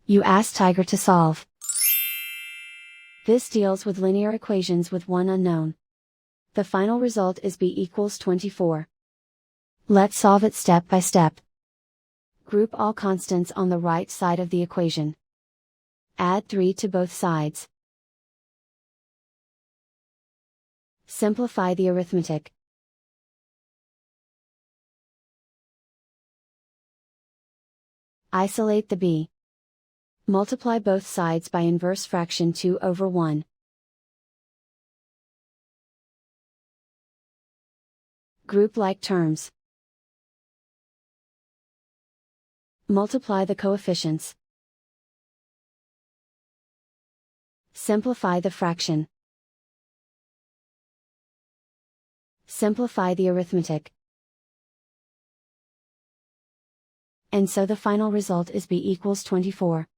You ask Tiger to solve. This deals with linear equations with one unknown. The final result is b equals 24. Let's solve it step by step. Group all constants on the right side of the equation. Add 3 to both sides. Simplify the arithmetic. Isolate the b. Multiply both sides by inverse fraction 2 over 1. Group like terms. Multiply the coefficients. Simplify the fraction. Simplify the arithmetic. And so the final result is b equals 24.